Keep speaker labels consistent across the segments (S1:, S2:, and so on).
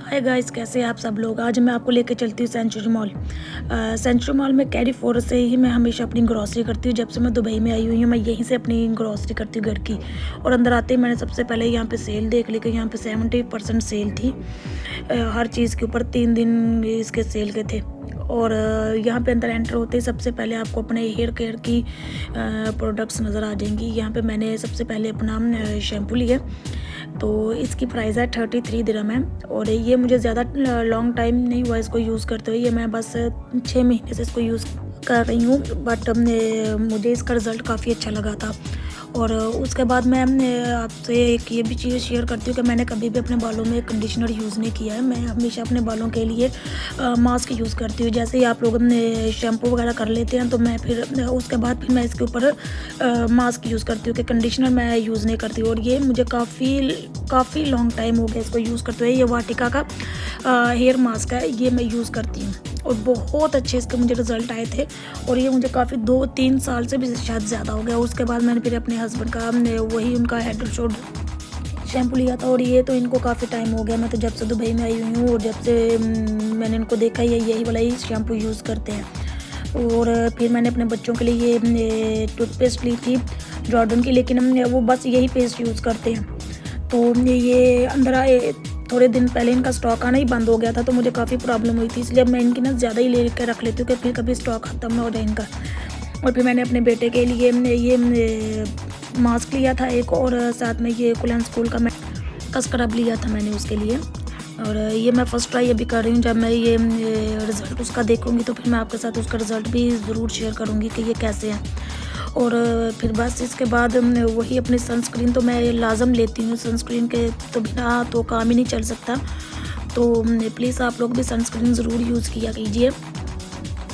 S1: Hi guys, कैसे हैं आप सब लोग। आज मैं आपको लेके चलती हूँ सेंचुरी मॉल। सेंचुरी मॉल में कैरी फोर से ही मैं हमेशा अपनी ग्रॉसरी करती हूँ। जब से मैं दुबई में आई हुई हूँ मैं यहीं से अपनी ग्रॉसरी करती हूँ घर की। और अंदर आते ही मैंने सबसे पहले यहाँ पे सेल देख ली कि यहाँ पे 70% सेल थी। हर चीज़ के ऊपर 3 दिन इसके सेल के थे। और यहाँ पे अंदर एंटर होते ही सबसे पहले आपको अपने हेयर केयर की प्रोडक्ट्स नज़र आ जाएंगी। यहाँ पे मैंने सबसे पहले अपना शैम्पू लिया, तो इसकी प्राइस है 33 दिरहम है। और ये मुझे ज़्यादा लॉन्ग टाइम नहीं हुआ इसको यूज़ करते हुए, ये मैं बस 6 महीने से इसको यूज़ कर रही हूँ। बट मुझे इसका रिज़ल्ट काफ़ी अच्छा लगा था। और उसके बाद मैं आपसे एक ये भी चीज़ शेयर करती हूँ कि मैंने कभी भी अपने बालों में कंडीशनर यूज़ नहीं किया है। मैं हमेशा अपने बालों के लिए मास्क यूज़ करती हूँ। जैसे ही आप लोग शैम्पू वगैरह कर लेते हैं तो मैं फिर उसके बाद फिर मैं इसके ऊपर मास्क यूज़ करती हूँ कि कंडीशनर मैं यूज़ नहीं करती हूँ। और ये मुझे काफ़ी लॉन्ग टाइम हो गया इसको यूज़ करते हुए। ये वाटिका का हेयर मास्क है, ये मैं यूज़ करती हूँ और बहुत अच्छे इसके मुझे रिज़ल्ट आए थे। और ये मुझे काफ़ी 2-3 साल से भी शायद ज़्यादा हो गया। उसके बाद मैंने फिर अपने हस्बैंड का वही उनका हेड एंड शोल्डर शैम्पू लिया था। और ये तो इनको काफ़ी टाइम हो गया, मैं तो जब से दुबई में आई हुई हूँ और जब से मैंने इनको देखा यही वाला ही शैम्पू यूज़ करते हैं। और फिर मैंने अपने बच्चों के लिए ये टूथपेस्ट ली थी जॉर्डन की, लेकिन वो बस यही पेस्ट यूज़ करते हैं। तो ये अंदर आए थोड़े दिन पहले इनका स्टॉक आना ही बंद हो गया था, तो मुझे काफ़ी प्रॉब्लम हुई थी। इसलिए अब मैं इनकी ना ज़्यादा ही ले कर रख लेती हूँ कि फिर कभी स्टॉक ख़त्म ना हो जाए इनका। और फिर मैंने अपने बेटे के लिए ये मास्क लिया था एक, और साथ में ये कुलन स्कूल का स्क्रब लिया था मैंने उसके लिए। और ये मैं फ़र्स्ट ट्राई अभी कर रही हूँ। जब मैं ये रिज़ल्ट उसका देखूँगी तो फिर मैं आपके साथ उसका रिज़ल्ट भी ज़रूर शेयर करूँगी कि ये कैसे है। और फिर बस इसके बाद वही अपनी सनस्क्रीन तो मैं लाज़म लेती हूँ। सनस्क्रीन के तो बिना तो काम ही नहीं चल सकता। तो प्लीज़ आप लोग भी सनस्क्रीन ज़रूर यूज़ किया कीजिए।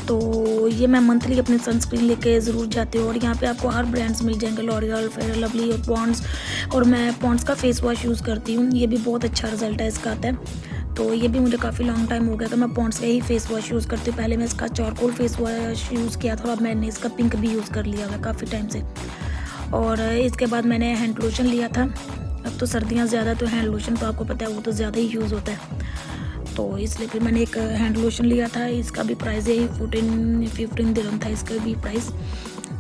S1: तो ये मैं मंथली अपनी सनस्क्रीन लेके ज़रूर जाती हूँ। और यहाँ पे आपको हर ब्रांड्स मिल जाएंगे, लॉरियल, फेयर लवली और पॉन्ड्स। और मैं पॉन्ड्स का फेस वॉश यूज़ करती हूँ, ये भी बहुत अच्छा रिज़ल्ट है इसका आता है। तो ये भी मुझे काफ़ी लॉन्ग टाइम हो गया कि मैं पॉन्ड्स का ही फेस वॉश यूज़ करती हूँ। पहले मैं इसका चारकोल फेस वॉश यूज़ किया था और अब मैंने इसका पिंक भी यूज़ कर लिया हुआ काफ़ी टाइम से। और इसके बाद मैंने हैंड लोशन लिया था। अब तो सर्दियाँ ज़्यादा, तो हैंड लोशन तो आपको पता है वो तो ज़्यादा ही यूज़ होता है, तो इसलिए फिर मैंने एक हैंड लोशन लिया था। इसका भी प्राइस यही 14-15 दिरहम था इसका भी प्राइस।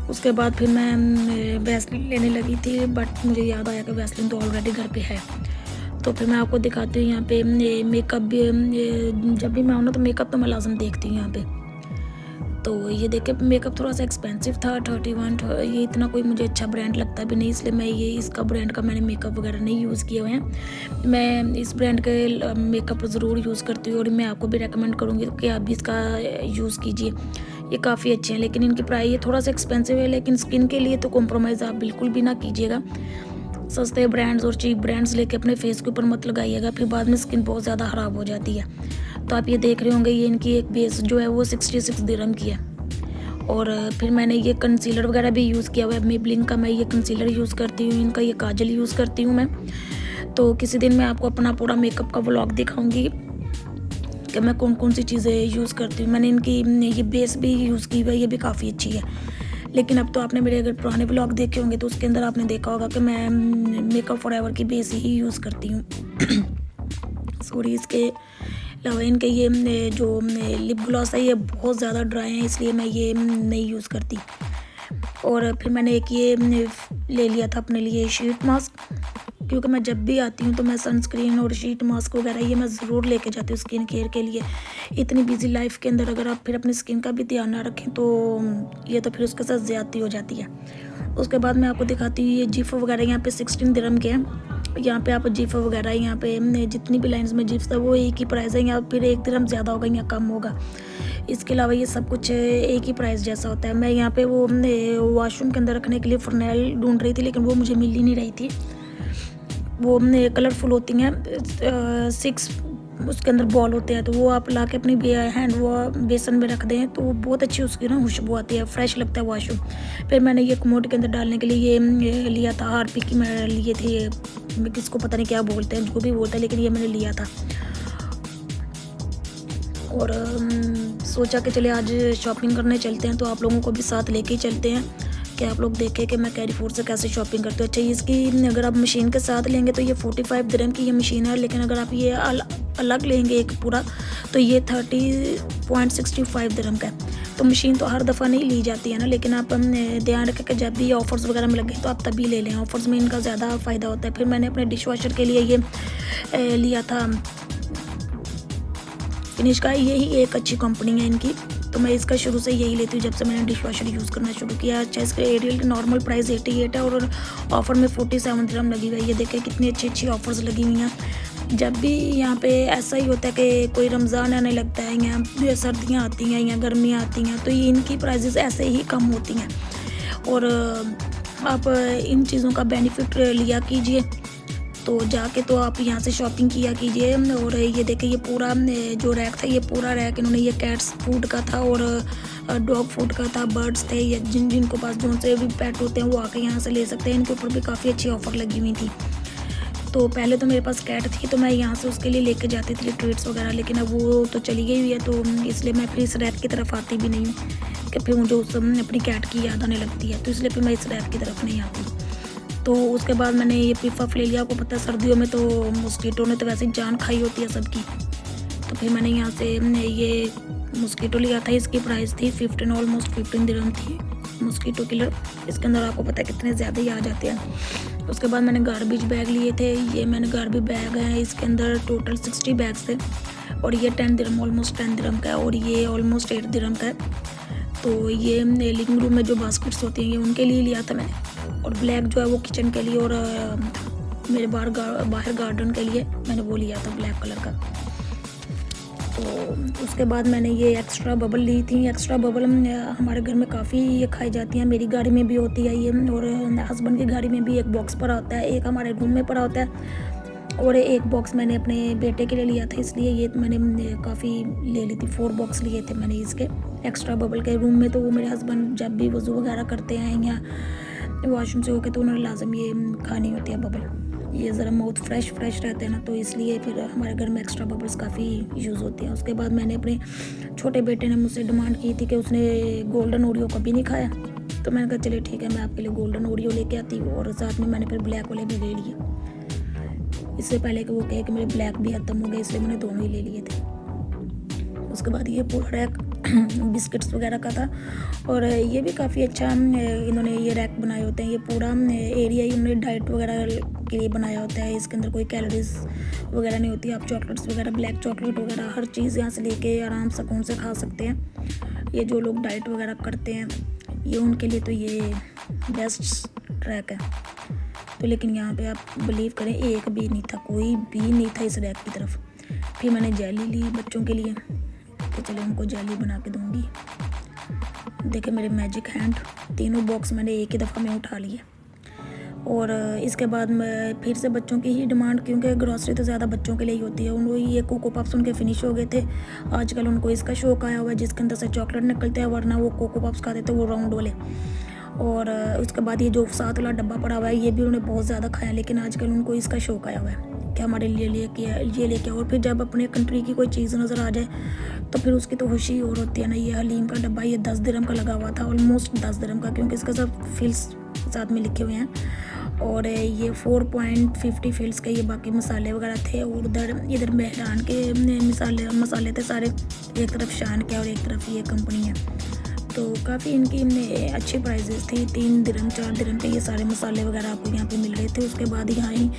S1: उसके बाद फिर मैं वैसलीन लेने लगी थी, बट मुझे याद आया कि वैसलीन तो ऑलरेडी घर पे है। तो फिर मैं आपको दिखाती हूँ यहाँ पे मेकअप भी। जब भी मैं आऊँ ना तो मेकअप तो मैं लाज़म देखती हूँ यहाँ पे। तो ये देखिए मेकअप थोड़ा सा एक्सपेंसिव था, 31। ये इतना कोई मुझे अच्छा ब्रांड लगता भी नहीं, इसलिए मैं ये इसका ब्रांड का मैंने मेकअप वगैरह नहीं यूज़ किए हुए हैं। मैं इस ब्रांड के मेकअप ज़रूर यूज़ करती हूँ और मैं आपको भी रेकमेंड करूँगी कि आप भी इसका यूज़ कीजिए। ये काफ़ी अच्छे हैं, लेकिन इनकी प्राइस ये थोड़ा सा एक्सपेंसिव है, लेकिन स्किन के लिए तो कॉम्प्रोमाइज़ आप बिल्कुल भी ना कीजिएगा। सस्ते ब्रांड्स और चीप ब्रांड्स लेके अपने फेस के ऊपर मत लगाइएगा, फिर बाद में स्किन बहुत ज़्यादा ख़राब हो जाती है। तो आप ये देख रहे होंगे, ये इनकी एक बेस जो है वो 66 दिरहम की है। और फिर मैंने ये कंसीलर वगैरह भी यूज़ किया हुआ है। मेबलिन का मैं ये कंसीलर यूज़ करती हूँ, इनका ये काजल यूज़ करती हूँ मैं। तो किसी दिन मैं आपको अपना पूरा मेकअप का व्लॉग दिखाऊंगी कि मैं कौन कौन सी चीज़ें यूज़ करती हूँ। मैंने इनकी ये बेस भी यूज़ की हुई है, ये भी काफ़ी अच्छी है। लेकिन अब तो आपने मेरे अगर पुराने व्लॉग देखे होंगे तो उसके अंदर आपने देखा होगा कि मैं मेकअप फॉरएवर की बेस ही यूज़ करती हूँ। सॉरी, इसके अलावा इनके ये जो लिप ग्लॉस है ये बहुत ज़्यादा ड्राई है, इसलिए मैं ये नहीं यूज़ करती। और फिर मैंने एक ये ले लिया था अपने लिए शीट मास्क, क्योंकि मैं जब भी आती हूँ तो मैं सनस्क्रीन और शीट मास्क वगैरह ये मैं ज़रूर लेके जाती हूँ स्किन केयर के लिए। इतनी बिजी लाइफ के अंदर अगर आप फिर अपनी स्किन का भी ध्यान ना रखें तो ये तो फिर उसके साथ ज़्यादती हो जाती है। उसके बाद मैं आपको दिखाती हूँ ये जिफ वगैरह यहाँ पे 16 दिरहम के हैं। यहाँ पे आप जिफ वगैरह यहाँ पे जितनी भी लाइन्स में जिप्स है वो एक ही प्राइस है, या फिर 1 दिरहम ज़्यादा होगा या कम होगा। इसके अलावा ये सब कुछ एक ही प्राइस जैसा होता है। मैं यहाँ पे वो वॉशरूम के अंदर रखने के लिए फर्नेल ढूंढ रही थी, लेकिन वो मुझे मिल ही नहीं रही थी। वो कलरफुल होती हैं 6 उसके अंदर बॉल होते हैं, तो वो आप ला के अपनी हैंड वो बेसन में रख दें तो वो बहुत अच्छी उसकी ना खुशबू आती है, फ्रेश लगता है वॉशरूम। फिर मैंने ये कमोड के अंदर डालने के लिए ये लिया था हार्पिक की, मैं लिए थे ये, किसको पता नहीं क्या बोलते हैं, जो भी बोलते हैं, लेकिन ये मैंने लिया था। और सोचा कि चले आज शॉपिंग करने चलते हैं, तो आप लोगों को भी साथ लेके ही चलते हैं कि आप लोग देखें कि मैं कैरी फोर से कैसे शॉपिंग करती हूँ। अच्छा, इसकी अगर आप मशीन के साथ लेंगे तो ये 45 दिरहम की ये मशीन है, लेकिन अगर आप ये अलग लेंगे एक पूरा, तो ये 30.65 दिरहम का है। तो मशीन तो हर दफ़ा नहीं ली जाती है ना, लेकिन आप ध्यान रखें कि जब भी ऑफ़र्स वगैरह में लगे तो आप तभी ले लें, ऑफ़र्स में इनका ज़्यादा फ़ायदा होता है। फिर मैंने अपने डिश वॉशर के लिए ये लिया था फिनिश का, यही एक अच्छी कंपनी है इनकी, तो मैं इसका शुरू से यही लेती हूँ जब से मैंने डिश वॉशर यूज़ करना शुरू किया। अच्छा, इसका एरियल की नॉर्मल प्राइस 88 है और ऑफ़र में 47 दिरहम लगी हुई है। ये देखें कितनी अच्छी ऑफ़र्स लगी हुई हैं। जब भी यहाँ पे ऐसा ही होता है कि कोई रमज़ान आने लगता है या सर्दियाँ आती हैं या गर्मियाँ आती हैं, तो ये इनकी प्राइसेस ऐसे ही कम होती हैं और आप इन चीज़ों का बेनिफिट लिया कीजिए। तो जाके तो आप यहाँ से शॉपिंग किया कीजिए। और ये देखिए ये पूरा जो रैक था, ये पूरा रैक इन्होंने ये कैट्स फूड का था और डॉग फूड का था, बर्ड्स थे, या जिनको पास जो से भी पेट होते हैं वो आके यहाँ से ले सकते हैं। इनके ऊपर भी काफ़ी अच्छी ऑफ़र लगी हुई थी। तो पहले तो मेरे पास कैट थी तो मैं यहाँ से उसके लिए लेके जाती थी ट्रीट्स वगैरह, लेकिन अब वो तो चली गई हुई है, तो इसलिए मैं फिर इस रैक की तरफ आती भी नहीं हूँ कि फिर मुझे उस अपनी कैट की याद आने लगती है, तो इसलिए फिर मैं इस रैक की तरफ नहीं आती। तो उसके बाद मैंने ये पिफ़अप ले लिया। आपको पता है सर्दियों में तो मॉस्किटो ने तो वैसे ही जान खाई होती है सबकी, तो फिर मैंने यहाँ से ये मॉस्किटो लिया था। इसकी प्राइस थी 15 दिरहम थी मॉस्किटो किलर। इसके अंदर आपको पता है कितने ज़्यादा ही आ जाते हैं। उसके बाद मैंने गार्बेज बैग लिए थे। ये मैंने गार्बेज बैग है, इसके अंदर टोटल 60 बैग्स थे और ये 10 दिरहम, ऑलमोस्ट 10 दिरहम का है और ये ऑलमोस्ट 8 दिरहम का है। तो ये लिविंग रूम में जो बास्केट्स होती हैं ये उनके लिए लिया था मैंने, और ब्लैक जो है वो किचन के लिए और मेरे बाहर गार्डन के लिए मैंने वो लिया था ब्लैक कलर का। तो उसके बाद मैंने ये एक्स्ट्रा बबल ली थी। एक्स्ट्रा बबल हमारे घर में काफ़ी ये खाई जाती हैं, मेरी गाड़ी में भी होती है ये और हस्बैंड की गाड़ी में भी एक बॉक्स पड़ा होता है, एक हमारे रूम में पड़ा होता है और एक बॉक्स मैंने अपने बेटे के लिए लिया था, इसलिए ये मैंने काफ़ी ले ली थी। 4 बॉक्स लिए थे मैंने इसके एक्स्ट्रा बबल के। रूम में तो वो मेरे हस्बैंड जब भी वज़ू वगैरह करते हैं या वॉशरूम से होके तो उन्होंने लाजम ये खानी होती है बबल। ये ज़रा माउथ फ्रेश रहते हैं ना, तो इसलिए फिर हमारे घर में एक्स्ट्रा बबल्स काफ़ी यूज़ होते हैं। उसके बाद मैंने अपने छोटे बेटे ने मुझसे डिमांड की थी कि उसने गोल्डन ओरियो कभी नहीं खाया, तो मैंने कहा चलिए ठीक है मैं आपके लिए गोल्डन ओरियो लेके आती हूँ, और साथ में मैंने फिर ब्लैक वाले भी ले लिए। इससे पहले कि वो कहे कि मेरे ब्लैक भी ख़त्म हो गए, इसलिए मैंने दोनों ही ले लिए थे। उसके बाद ये पूरा रैक बिस्किट्स वगैरह का था और ये भी काफ़ी अच्छा इन्होंने ये रैक बनाए होते हैं। ये पूरा एरिया ही इन्होंने डाइट वगैरह के लिए बनाया होता है। इसके अंदर कोई कैलोरीज वगैरह नहीं होती। आप चॉकलेट्स वगैरह, ब्लैक चॉकलेट वगैरह हर चीज़ यहाँ से लेके आराम सुकून से खा सकते हैं। ये जो लोग डाइट वगैरह करते हैं ये उनके लिए तो ये बेस्ट ट्रैक है। तो लेकिन यहाँ पे आप बिलीव करें एक भी नहीं था, कोई भी नहीं था इस रैक की तरफ। फिर मैंने जेली ली बच्चों के लिए कि चले उनको जेली बना के दूँगी। देखे मेरे मैजिक हैंड, तीनों बॉक्स मैंने एक ही दफ़ा में उठा लिए। और इसके बाद मैं फिर से बच्चों की ही डिमांड, क्योंकि ग्रॉसरी तो ज़्यादा बच्चों के लिए ही होती है। उनको ये कोको पफ्स उनके फिनिश हो गए थे। आजकल उनको इसका शौक आया हुआ है जिसके अंदर से चॉकलेट निकलते हैं, वरना वो कोको पफ्स खाते थे वो राउंड वाले। और उसके बाद ये जो 7 वाला डब्बा पड़ा हुआ है ये भी उन्होंने बहुत ज़्यादा खाया, लेकिन आजकल उनको इसका शौक आया हुआ है कि हमारे लिए ये लेके। और फिर जब अपने कंट्री की कोई चीज़ नज़र आ जाए तो फिर उसकी तो खुशी और होती है ना। ये हलीम का डब्बा ये 10 दिरहम का लगा हुआ था, ऑलमोस्ट 10 दिरहम का, क्योंकि इसका सब फिल्स साथ में लिखे हुए हैं। और ये 4.50 फिल्स के ये बाकी मसाले वगैरह थे। और इधर मेहरान के मसाले थे सारे, एक तरफ शान के और एक तरफ ये कंपनी है। तो काफ़ी इनकी अच्छी प्राइजेस थी। 3 दिरहम 4 दिरहम के ये सारे मसाले वगैरह आपको यहाँ पे मिल रहे थे। उसके बाद यहाँ ही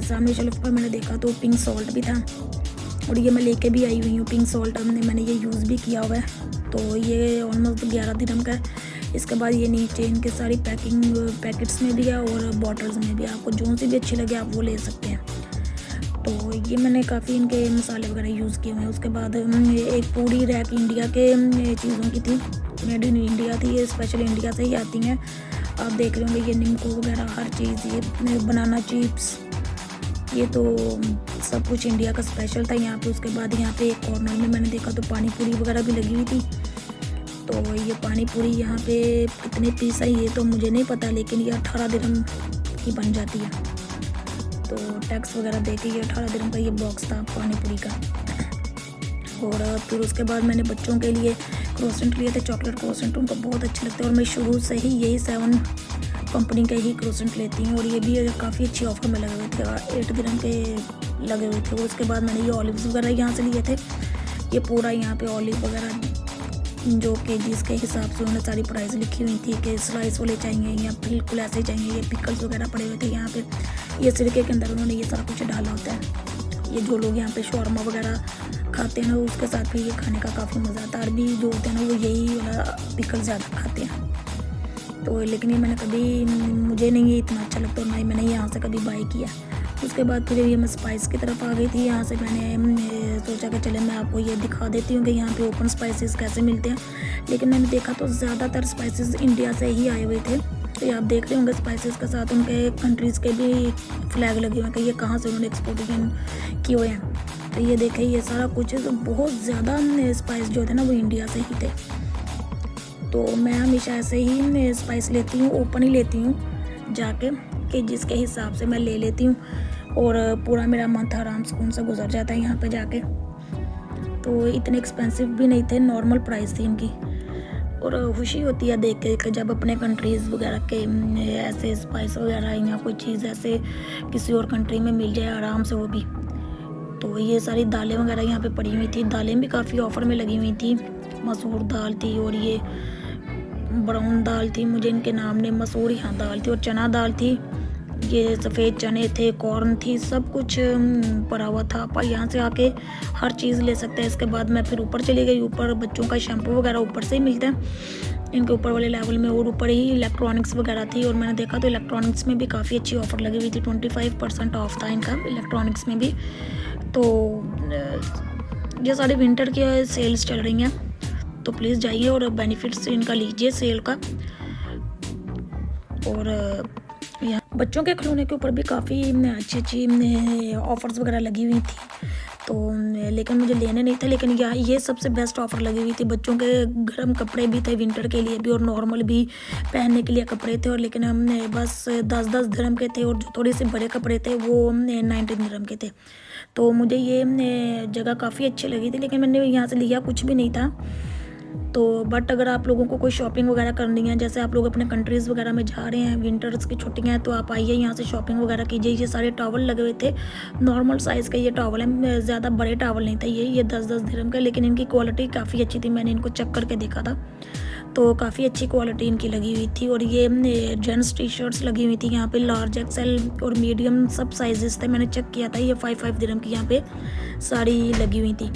S1: सामने शेल्फ पर मैंने देखा तो पिंक सॉल्ट भी था, और ये मैं लेके भी आई हुई हूँ पिंक सॉल्ट। मैंने ये यूज़ भी किया हुआ है। तो ये ऑलमोस्ट 11 दिरहम का है। इसके बाद ये नीचे इनके सारी पैकेट्स में भी है और बॉटल्स में भी, आपको जो सी भी अच्छी लगे आप वो ले सकते हैं। तो ये मैंने काफ़ी इनके मसाले वगैरह यूज़ किए हुए हैं। उसके बाद एक पूरी रैक इंडिया के चीज़ों की थी, मेड इन इंडिया थी, ये स्पेशल इंडिया से ही आती हैं। आप देख रहे होंगे ये निम्को वगैरह हर चीज़, ये बनाना चिप्स, ये तो सब कुछ इंडिया का स्पेशल था यहाँ पे। उसके बाद यहाँ पे एक कॉर्नर में मैंने देखा तो पानी पूरी वगैरह भी लगी हुई थी। तो ये पानी पूरी यहाँ पे कितने पीस है ये तो मुझे नहीं पता, लेकिन ये 18 दिरहम की बन जाती है। तो टैक्स वगैरह दे के ये 18 दिरहम का ये बॉक्स था पानी पूरी का। और फिर उसके बाद मैंने बच्चों के लिए क्रोसेंट लिए थे, चॉकलेट क्रोसेंट, उनको बहुत अच्छे लगते हैं और मैं शुरू से ही यही 7 कंपनी के ही क्रोसेंट लेती हूँ। और ये भी काफ़ी अच्छी ऑफर में लगे हुए थे, 8 दिरहम के लगे हुए थे। और उसके बाद मैंने ये ऑलिव्स वगैरह यहाँ से लिए थे। ये पूरा यहाँ पे ऑलिव वगैरह जो केजीज़ के हिसाब से उन्होंने सारी प्राइस लिखी हुई थी कि स्लाइस वाले चाहिए या बिल्कुल ऐसे चाहिए। ये पिकल्स वगैरह पड़े हुए थे यहाँ पे। ये सिरके के अंदर उन्होंने ये सारा कुछ डाला होता है। ये जो लोग यहाँ पे शौरमा वगैरह खाते हैं ना, उसके साथ भी ये खाने का काफ़ी मज़ा आता है। अरबी जो होते हैं ना, वो यही वाला पिकल ज़्यादा खाते हैं। तो लेकिन ये मैंने कभी, मुझे नहीं ये इतना अच्छा लगता और ना ही मैंने यहाँ से कभी बाई किया। उसके बाद फिर ये मैं स्पाइस की तरफ आ गई थी। यहाँ से मैंने सोचा कि चले मैं आपको ये दिखा देती हूँ कि यहाँ पे ओपन स्पाइसेस कैसे मिलते हैं। लेकिन मैंने देखा तो ज़्यादातर स्पाइसेस इंडिया से ही आए हुए थे। तो ये आप देख रहे होंगे स्पाइसेस के साथ उनके कंट्रीज़ के भी फ्लैग लगे हुए हैं कि ये कहाँ से उन्होंने एक्सपोर्टेशन किए हुए हैं। तो ये देखें, ये सारा कुछ तो बहुत ज़्यादा स्पाइस जो थे ना, वो इंडिया से ही थे। तो मैं हमेशा ऐसे ही स्पाइस लेती हूँ, ओपन ही लेती हूँ जाके, कि जिसके हिसाब से मैं ले लेती हूँ और पूरा मेरा मंथ आराम सुकून से गुजर जाता है यहाँ पे जाके। तो इतने एक्सपेंसिव भी नहीं थे, नॉर्मल प्राइस थी इनकी। और खुशी होती है देख के कि जब अपने कंट्रीज़ वगैरह के ऐसे स्पाइस वगैरह या कोई चीज़ ऐसे किसी और कंट्री में मिल जाए आराम से, वो भी। तो ये सारी दालें वगैरह यहाँ पे पड़ी हुई थी। दालें भी काफ़ी ऑफ़र में लगी हुई थी। मसूर दाल थी और ये ब्राउन दाल थी, मुझे इनके नाम ने, मसूर यहाँ दाल थी और चना दाल थी। ये सफ़ेद चने थे, कॉर्न थी, सब कुछ पड़ा हुआ था। पर यहाँ से आके हर चीज़ ले सकते हैं। इसके बाद मैं फिर ऊपर चली गई। ऊपर बच्चों का शैम्पू वगैरह ऊपर से ही मिलता है इनके ऊपर वाले लेवल में। और ऊपर ही इलेक्ट्रॉनिक्स वगैरह थी। और मैंने देखा तो इलेक्ट्रॉनिक्स में भी काफ़ी अच्छी ऑफ़र लगी हुई थी। 25% ऑफ था इनका इलेक्ट्रॉनिक्स में भी। तो ये सारी विंटर की सेल्स चल रही हैं, तो प्लीज़ जाइए और बेनिफिट्स इनका लीजिए सेल का। और यहाँ बच्चों के खिलौने के ऊपर भी काफ़ी अच्छी ऑफ़र्स वगैरह लगी हुई थी। तो लेकिन मुझे लेने नहीं थे, लेकिन ये सबसे बेस्ट ऑफ़र लगी हुई थी। बच्चों के गर्म कपड़े भी थे, विंटर के लिए भी और नॉर्मल भी पहनने के लिए कपड़े थे। और लेकिन हमने बस 10-10 दिरहम के थे और जो थोड़े से बड़े कपड़े थे वो 19 दिरहम के थे। तो मुझे ये जगह काफ़ी अच्छी लगी थी, लेकिन मैंने यहाँ से लिया कुछ भी नहीं था। तो बट अगर आप लोगों को कोई शॉपिंग वगैरह करनी है, जैसे आप लोग अपने कंट्रीज़ वगैरह में जा रहे हैं, विंटर्स की छुट्टियां हैं, तो आप आइए यहाँ से शॉपिंग वगैरह कीजिए। ये सारे टॉवल लगे हुए थे, नॉर्मल साइज़ के ये टॉवल हैं, ज़्यादा बड़े टॉवल नहीं थे ये 10-10 दिरहम के। लेकिन इनकी क्वालिटी काफ़ी अच्छी थी, मैंने इनको चेक करके देखा था तो काफ़ी अच्छी क्वालिटी इनकी लगी हुई थी। और ये जेंट्स टी शर्ट्स लगी हुई थी यहाँ पे, लार्ज एक्सेल और मीडियम सब साइजेस थे, मैंने चेक किया था। ये 5-5 दिरहम की यहाँ पे साड़ी लगी हुई थी।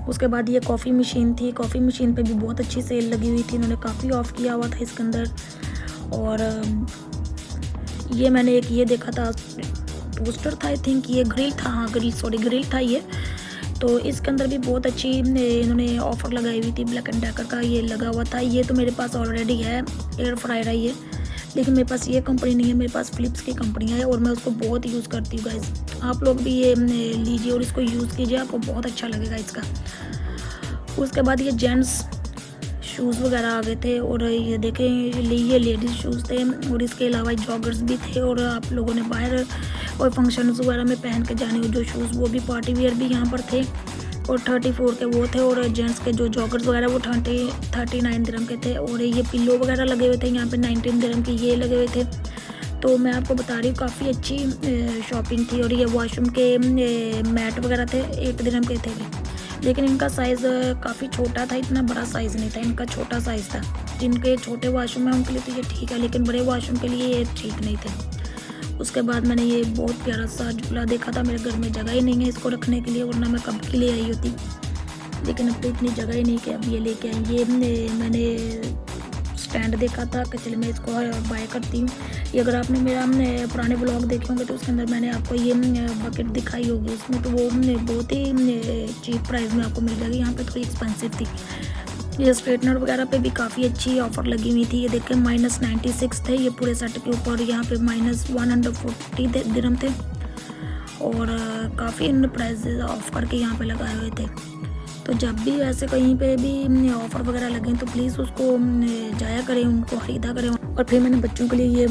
S1: उसके बाद ये कॉफ़ी मशीन थी, कॉफ़ी मशीन पे भी बहुत अच्छी सेल लगी हुई थी, इन्होंने काफ़ी ऑफ किया हुआ था इसके अंदर। और ये मैंने एक ये देखा था, टोस्टर था आई थिंक, ये ग्रिल था, हाँ ग्रिल था ये। तो इसके अंदर भी बहुत अच्छी इन्होंने ऑफ़र लगाई हुई थी, ब्लैक एंड डेकर का ये लगा हुआ था। ये तो मेरे पास ऑलरेडी है, एयर फ्रायर है ये, लेकिन मेरे पास ये कंपनी नहीं है, मेरे पास फ़िलिप्स की कंपनी है और मैं उसको बहुत यूज़ करती हूँ गाइस। आप लोग भी ये लीजिए और इसको यूज़ कीजिए, आपको बहुत अच्छा लगेगा इसका। उसके बाद ये जेंट्स शूज़ वगैरह आ गए थे और ये देखें, ये लेडीज़ शूज़ थे और इसके अलावा जॉगर्स भी थे। और आप लोगों ने बाहर और फंक्शंस वगैरह में पहन के जाने जो शूज़, वो भी पार्टी वेयर भी यहाँ पर थे और 34 के वो थे। और जेंट्स के जो जॉगर्स वगैरह वो 39 दिरहम के थे। और ये पिल्लो वगैरह लगे हुए थे यहाँ पे 19 दिरहम के ये लगे हुए थे। तो मैं आपको बता रही हूँ काफ़ी अच्छी शॉपिंग थी। और ये वॉशरूम के मैट वगैरह थे, 8 दिरहम के थे, लेकिन इनका साइज़ काफ़ी छोटा था, इतना बड़ा साइज़ नहीं था, इनका छोटा साइज़ था। जिनके छोटे वॉशरूम है उनके लिए तो ये ठीक है, लेकिन बड़े वॉशरूम के लिए ये ठीक नहीं थे। उसके बाद मैंने ये बहुत प्यारा सा झूला देखा था, मेरे घर में जगह ही नहीं है इसको रखने के लिए, वरना मैं कब की ले आई होती, लेकिन अब तो इतनी जगह ही नहीं कि अब ये लेके आई। ये मैंने स्टैंड देखा था कि चलिए मैं इसको बाय करती हूँ। ये अगर आपने मेरा पुराने ब्लॉग देखे होंगे तो उसके अंदर मैंने आपको ये बकेट दिखाई होगी, उसमें तो वो बहुत ही चीप प्राइस में आपको मिल जाएगी, यहाँ पे थोड़ी एक्सपेंसिव थी। ये स्ट्रेटनर वगैरह पे भी काफ़ी अच्छी ऑफ़र लगी हुई थी। ये देखें -96 थे ये पूरे सेट के ऊपर, यहाँ पे -140 दिरहम थे और काफ़ी इन प्राइस ऑफ करके यहाँ पे लगाए हुए थे। तो जब भी ऐसे कहीं पे भी ऑफ़र वगैरह लगें तो प्लीज़ उसको जाया करें, उनको ख़रीदा करें। और फिर मैंने बच्चों के लिए ये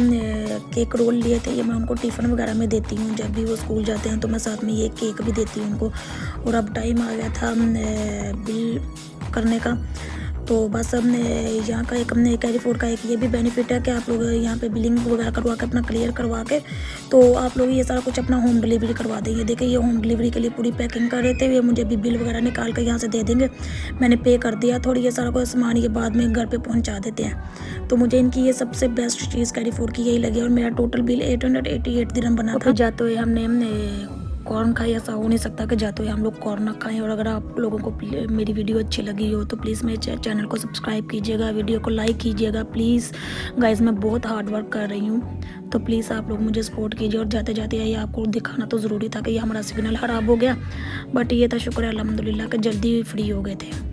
S1: केक रोल लिए थे, ये मैं उनको टिफ़िन वगैरह में देती हूँ, जब भी वो स्कूल जाते हैं तो मैं साथ में ये केक भी देती हूँ उनको। और अब टाइम आ गया था बिल करने का, तो बस हमने यहाँ का एक हमने कैरी फूड का एक ये भी बेनिफिट है कि आप लोग यहाँ पे बिलिंग वगैरह करवा के अपना क्लियर करवा के तो आप लोग ये सारा कुछ अपना होम डिलीवरी करवा देंगे। देखिए ये होम डिलीवरी के लिए पूरी पैकिंग कर रहे थे, ये मुझे अभी बिल वगैरह निकाल कर यहाँ से दे देंगे। मैंने पे कर दिया, थोड़ी ये सारा कुछ सामान ये बाद में घर पे पहुँचा देते हैं। तो मुझे इनकी ये सबसे बेस्ट चीज़ कैरी फूड की यही लगी और मेरा टोटल बिल 888 दिरहम बना था। जाते हुए हमने कॉर्न खाई, ऐसा हो नहीं सकता कि जाते हुए हम लोग कॉर्न ना खाएं। और अगर आप लोगों को मेरी वीडियो अच्छी लगी हो तो प्लीज़ मेरे चैनल को सब्सक्राइब कीजिएगा, वीडियो को लाइक कीजिएगा प्लीज़। गाइस मैं बहुत हार्ड वर्क कर रही हूँ, तो प्लीज़ आप लोग मुझे सपोर्ट कीजिए। और जाते जाते ये आपको दिखाना तो ज़रूरी था कि ये हमारा सिग्नल ख़राब हो गया, बट ये था शुक्र है अल्हम्दुलिल्लाह कि जल्दी फ्री हो गए थे।